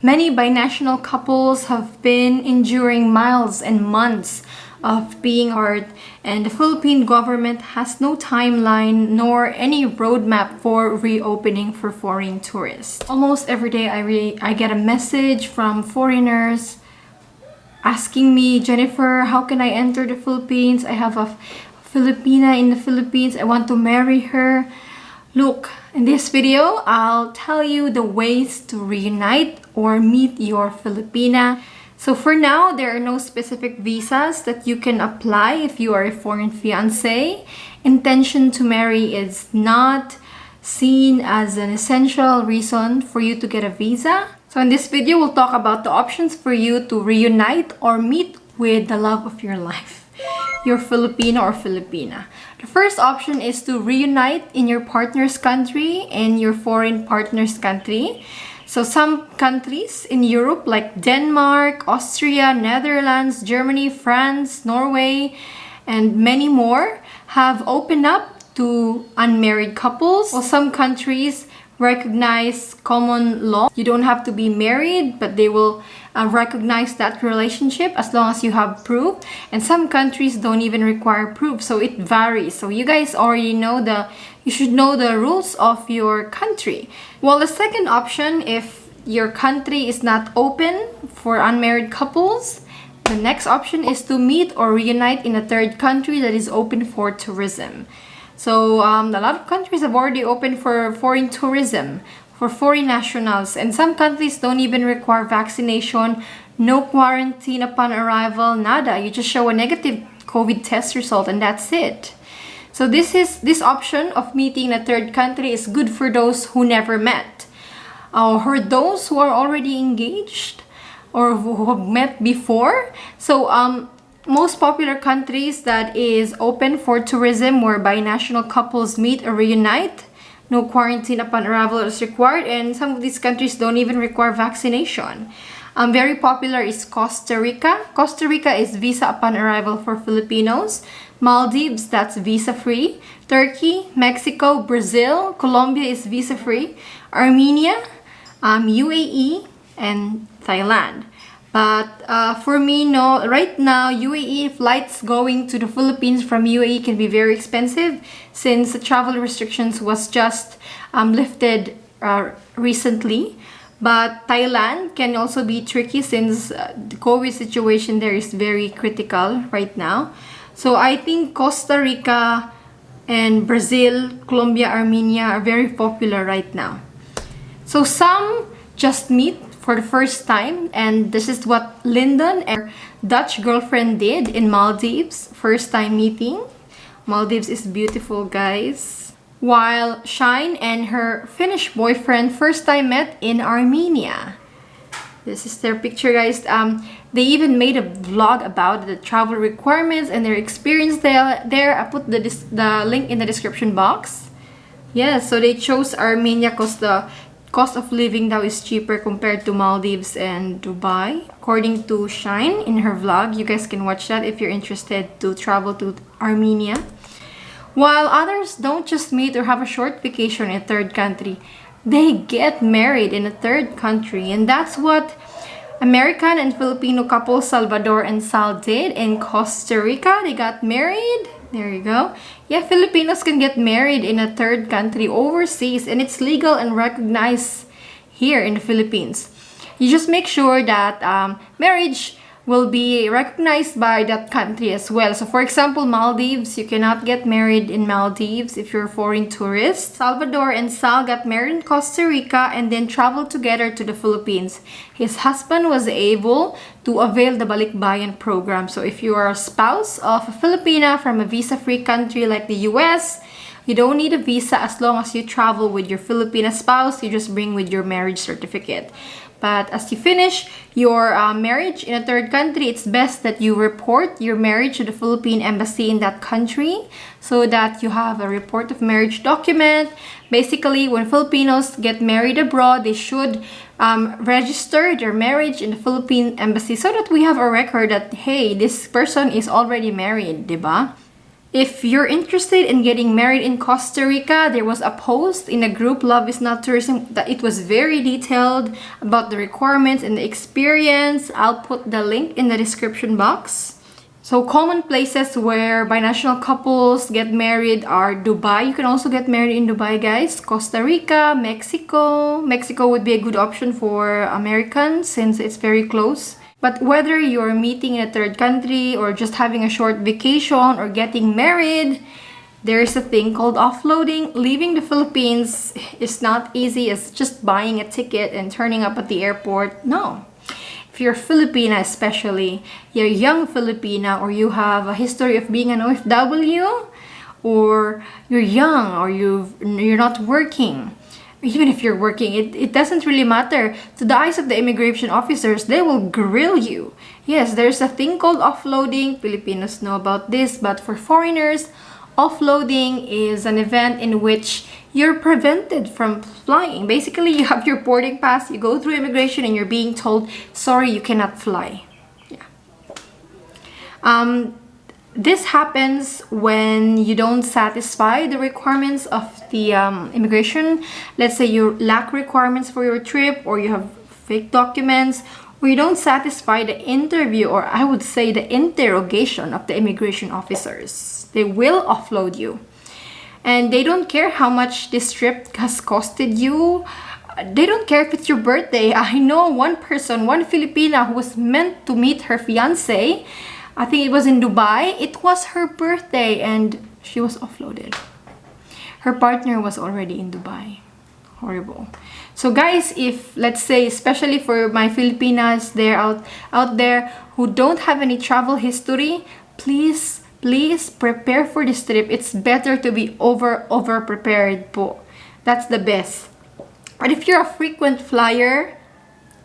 Many binational couples have been enduring miles and months of being hard, and the Philippine government has no timeline nor any roadmap for reopening for foreign tourists. Almost every day I get a message from foreigners asking me, Jennifer, how can I enter the Philippines? I have a Filipina in the Philippines. I want to marry her. Look, in this video, I'll tell you the ways to reunite or meet your Filipina. So for now, there are no specific visas that you can apply if you are a foreign fiancé. Intention to marry is not seen as an essential reason for you to get a visa. So in this video, we'll talk about the options for you to reunite or meet with the love of your life, your Filipino or Filipina. The first option is to reunite in your partner's country and your foreign partner's country. So some countries in Europe like Denmark, Austria, Netherlands, Germany, France, Norway, and many more have opened up to unmarried couples. While some countries recognize common law. You don't have to be married, but they will recognize that relationship as long as you have proof. And some countries don't even require proof, so it varies. So you guys already know you should know the rules of your country. Well, the second option, if your country is not open for unmarried couples, the next option is to meet or reunite in a third country that is open for tourism. So a lot of countries have already opened for foreign tourism, for foreign nationals, and some countries don't even require vaccination, no quarantine upon arrival, nada. You just show a negative COVID test result and that's it. So this option of meeting in a third country is good for those who never met, or those who are already engaged or who have met before. So most popular countries that is open for tourism where binational couples meet or reunite, no quarantine upon arrival is required, and some of these countries don't even require vaccination. Very popular is Costa Rica. Costa Rica is visa upon arrival for Filipinos. Maldives, that's visa-free. Turkey, Mexico, Brazil, Colombia is visa-free. Armenia, UAE, and Thailand. But for me, no, right now, UAE flights going to the Philippines from UAE can be very expensive since the travel restrictions was just lifted recently. But Thailand can also be tricky since the COVID situation there is very critical right now. So I think Costa Rica and Brazil, Colombia, Armenia are very popular right now. So some just meet for the first time, and this is what Lyndon and her Dutch girlfriend did in Maldives. First time meeting. Maldives is beautiful, guys. While Shine and her Finnish boyfriend first time met in Armenia. This is their picture, guys. They even made a vlog about the travel requirements and their experience there. I put the link in the description box. Yeah, so they chose Armenia because the cost of living now is cheaper compared to Maldives and Dubai. According to Shine in her vlog, you guys can watch that if you're interested to travel to Armenia. While others don't just meet or have a short vacation in a third country, they get married in a third country. And that's what American and Filipino couple Salvador and Sal did in Costa Rica. They got married. There you go. Yeah, Filipinos can get married in a third country overseas, and it's legal and recognized here in the Philippines. You just make sure that marriage will be recognized by that country as well. So for example, Maldives, you cannot get married in Maldives if you're a foreign tourist. Salvador and Sal got married in Costa Rica and then traveled together to the Philippines. His husband was able to avail the Balikbayan program. So if you are a spouse of a Filipina from a visa-free country like the US, you don't need a visa as long as you travel with your Filipina spouse. You just bring with your marriage certificate. But as you finish your marriage in a third country, it's best that you report your marriage to the Philippine embassy in that country so that you have a report of marriage document. Basically, when Filipinos get married abroad, they should register their marriage in the Philippine embassy so that we have a record that, hey, this person is already married, diba? If you're interested in getting married in Costa Rica, there was a post in a group, Love is Not Tourism, that it was very detailed about the requirements and the experience. I'll put the link in the description box. So common places where binational couples get married are Dubai. You can also get married in Dubai, guys. Costa Rica, Mexico. Mexico would be a good option for Americans since it's very close. But whether you're meeting in a third country or just having a short vacation or getting married, there's a thing called offloading. Leaving the Philippines is not easy as just buying a ticket and turning up at the airport. No. If you're Filipina especially, you're a young Filipina, or you have a history of being an OFW, or you're young, or you're not working. Even if you're working, it doesn't really matter. To the eyes of the immigration officers, they will grill you. Yes, there's a thing called offloading. Filipinos know about this, but for foreigners, offloading is an event in which you're prevented from flying. Basically, you have your boarding pass, you go through immigration, and you're being told, sorry, you cannot fly. Yeah. This happens when you don't satisfy the requirements of the immigration. Let's say you lack requirements for your trip, or you have fake documents, or you don't satisfy the interview, or I would say the interrogation of the immigration officers. They will offload you. And they don't care how much this trip has costed you. They don't care if it's your birthday. I know one person, one Filipina who was meant to meet her fiance. I think it was in Dubai. It was her birthday and she was offloaded. Her partner was already in Dubai. Horrible. So guys, if let's say, especially for my Filipinas there out there who don't have any travel history, please prepare for this trip. It's better to be over prepared po. That's the best. But if you're a frequent flyer,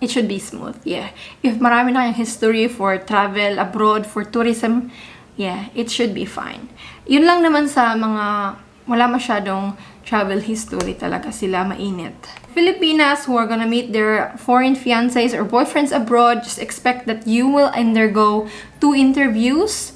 it should be smooth. Yeah. If marami na yung history for travel abroad, for tourism, yeah, it should be fine. Yun lang naman sa mga wala masyadong travel history, talaga sila mainit. Filipinas who are gonna meet their foreign fiancés or boyfriends abroad, just expect that you will undergo 2 interviews.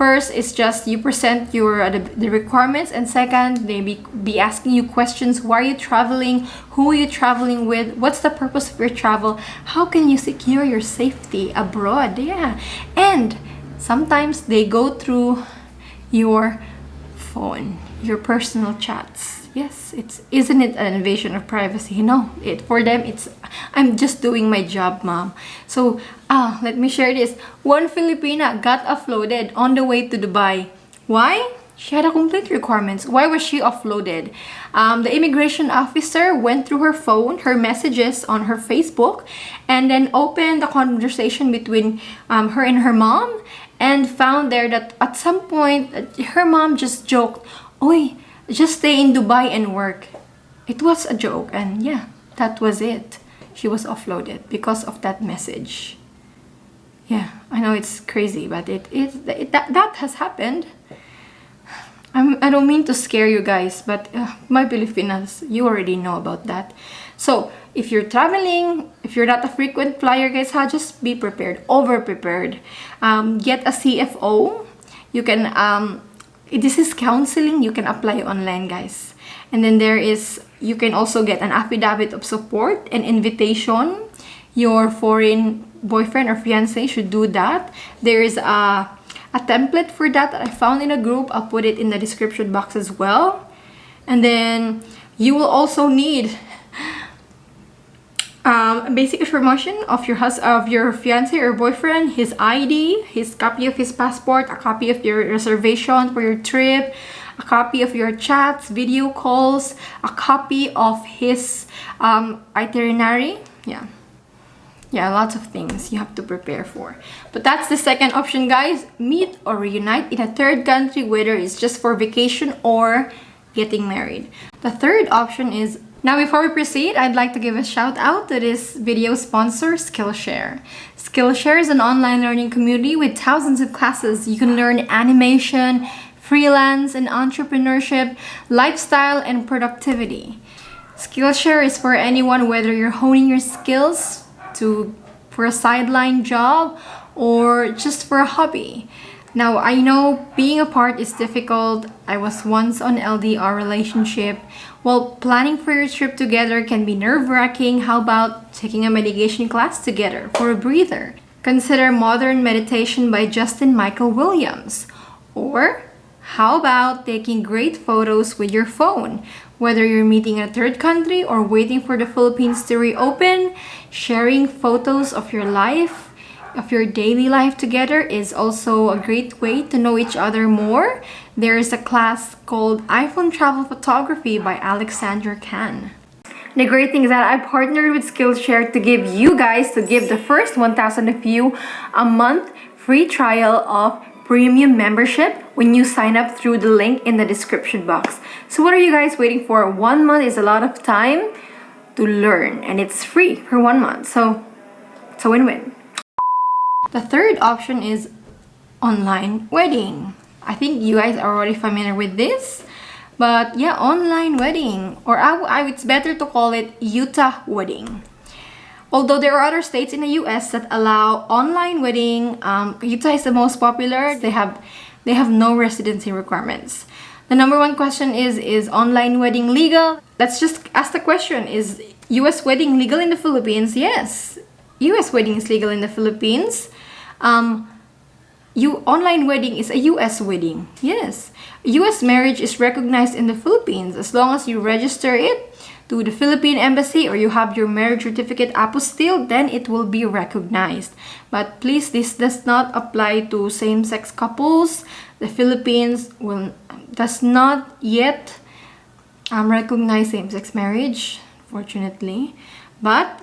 First is just you present the requirements, and second, they be asking you questions. Why are you traveling? Who are you traveling with? What's the purpose of your travel? How can you secure your safety abroad? Yeah. And sometimes they go through your phone, your personal chats. Yes, isn't it an invasion of privacy? No, for them it's I'm just doing my job, mom. So let me share this. One Filipina got offloaded on the way to Dubai. Why? She had a complete requirements. Why was she offloaded? The immigration officer went through her phone, her messages on her Facebook, and then opened the conversation between her and her mom, and found there that at some point her mom just joked, "Oy, just stay in Dubai and work." It was a joke, and yeah, that was it. She was offloaded because of that message. Yeah, I know it's crazy, but that has happened. I don't mean to scare you guys, but my Filipinas, you already know about that. So if you're traveling, if you're not a frequent flyer, guys, just be prepared, over prepared. Get a CFO. You can this is counseling. You can apply online, guys. And then you can also get an affidavit of support and invitation. Your foreign boyfriend or fiance should do that. There is a template for that I found in a group. I'll put it in the description box as well. And then you will also need basic information of your fiance or boyfriend, his ID, his copy of his passport, a copy of your reservation for your trip, a copy of your chats, video calls, a copy of his itinerary. Yeah, lots of things you have to prepare for. But that's the second option, guys. Meet or reunite in a third country, whether it's just for vacation or getting married. The third option is, now before we proceed, I'd like to give a shout out to this video sponsor, Skillshare. Skillshare is an online learning community with thousands of classes. You can learn animation, freelance and entrepreneurship, lifestyle and productivity. Skillshare is for anyone, whether you're honing your skills for a sideline job or just for a hobby. Now, I know being apart is difficult. I was once on LDR relationship. Well, planning for your trip together can be nerve-wracking. How about taking a meditation class together for a breather? Consider Modern Meditation by Justin Michael Williams. Or how about taking great photos with your phone? Whether you're meeting in a third country or waiting for the Philippines to reopen, sharing photos of your life, of your daily life together is also a great way to know each other more. There is a class called iPhone Travel Photography by Alexander Khan. The great thing is that I partnered with Skillshare to give the first 1,000 of you a month free trial of premium membership when you sign up through the link in the description box. So what are you guys waiting for? 1 month is a lot of time to learn, and it's free for 1 month. So it's a win-win. The third option is online wedding. I think you guys are already familiar with this. But yeah, online wedding, or it's better to call it Utah wedding. Although there are other states in the US that allow online wedding, Utah is the most popular. They have no residency requirements. The number one question is online wedding legal? Let's just ask the question, is US wedding legal in the Philippines? Yes, US wedding is legal in the Philippines. Online wedding is a US wedding. Yes. US marriage is recognized in the Philippines as long as you register it to the Philippine Embassy or you have your marriage certificate apostille, then it will be recognized. But please, this does not apply to same-sex couples. The Philippines does not yet recognize same-sex marriage, fortunately. But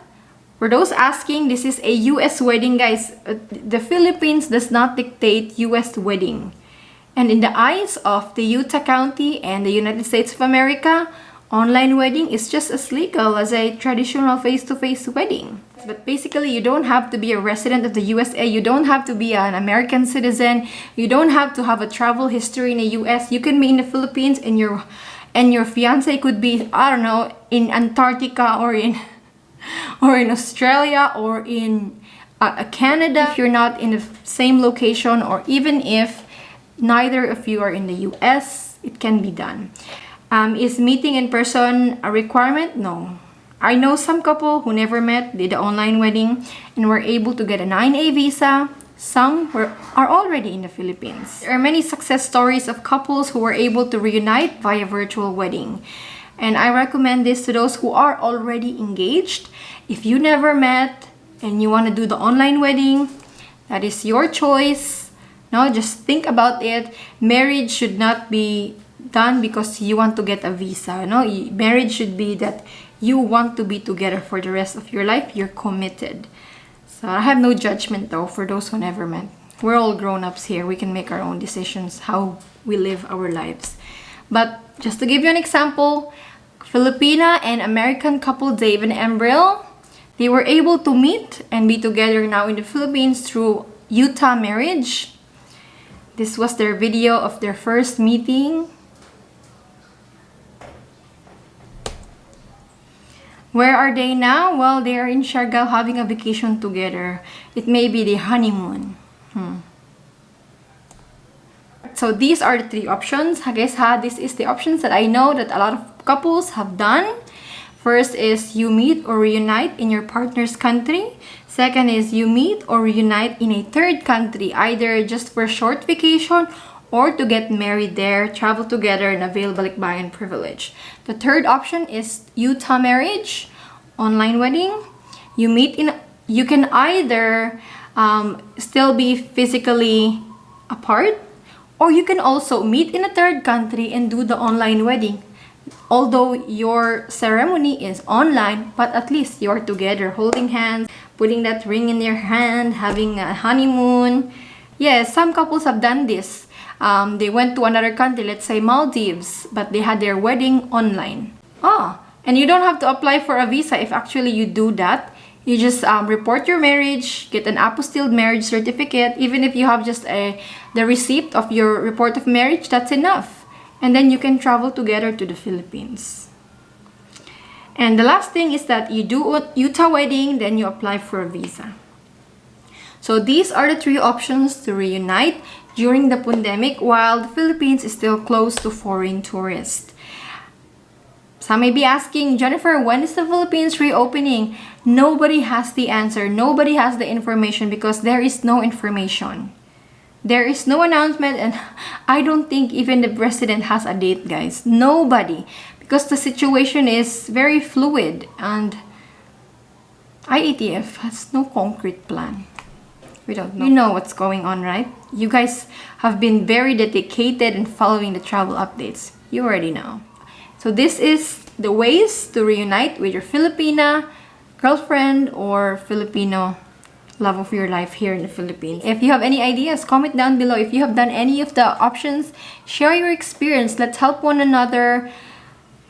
for those asking, this is a US wedding, guys. The Philippines does not dictate US wedding. And in the eyes of the Utah County and the United States of America, online wedding is just as legal as a traditional face-to-face wedding. But basically, you don't have to be a resident of the USA. You don't have to be an American citizen. You don't have to have a travel history in the US. You can be in the Philippines and your fiance could be, I don't know, in Antarctica or in Australia or in Canada. If you're not in the same location, or even if neither of you are in the US, it can be done. Is meeting in person a requirement? No. I know some couple who never met, did an online wedding, and were able to get a 9A visa. Some are already in the Philippines. There are many success stories of couples who were able to reunite via virtual wedding. And I recommend this to those who are already engaged. If you never met and you want to do the online wedding, that is your choice. No, just think about it. Marriage should not be done because you want to get a visa. No, marriage should be that you want to be together for the rest of your life. You're committed. So I have no judgment though for those who never met. We're all grown-ups here. We can make our own decisions how we live our lives. But just to give you an example, Filipina and American couple Dave and Embril, they were able to meet and be together now in the Philippines through Utah marriage. This was their video of their first meeting. Where are they now? Well, they are in Siargao having a vacation together. It may be the honeymoon. So these are the 3 options. This is the options that I know that a lot of couples have done. First is you meet or reunite in your partner's country. Second is you meet or reunite in a third country, either just for a short vacation or to get married there, travel together, and avail balikbayan privilege. The third option is Utah marriage, online wedding. You can either still be physically apart, or you can also meet in a third country and do the online wedding. Although your ceremony is online, but at least you're together, holding hands, putting that ring in your hand, having a honeymoon. Yes, some couples have done this. They went to another country, let's say Maldives, but they had their wedding online. And you don't have to apply for a visa if actually you do that. You just report your marriage, get an apostilled marriage certificate. Even if you have just the receipt of your report of marriage, that's enough. And then you can travel together to the Philippines. And the last thing is that you do Utah wedding, then you apply for a visa. So these are the three options to reunite during the pandemic while the Philippines is still closed to foreign tourists. Some may be asking, Jennifer, when is the Philippines reopening? Nobody has the answer. Nobody has the information because there is no information. There is no announcement, and I don't think even the president has a date, guys. Nobody. Because the situation is very fluid and IATF has no concrete plan. We don't know. You know what's going on, right? You guys have been very dedicated in following the travel updates. You already know. So this is the ways to reunite with your Filipina girlfriend or Filipino love of your life here in the Philippines. If you have any ideas, comment down below. If you have done any of the options, share your experience. Let's help one another.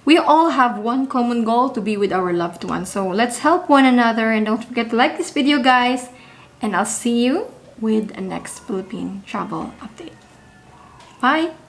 We all have one common goal, to be with our loved ones. So let's help one another, and don't forget to like this video, guys. And I'll see you with a next Philippine travel update. Bye!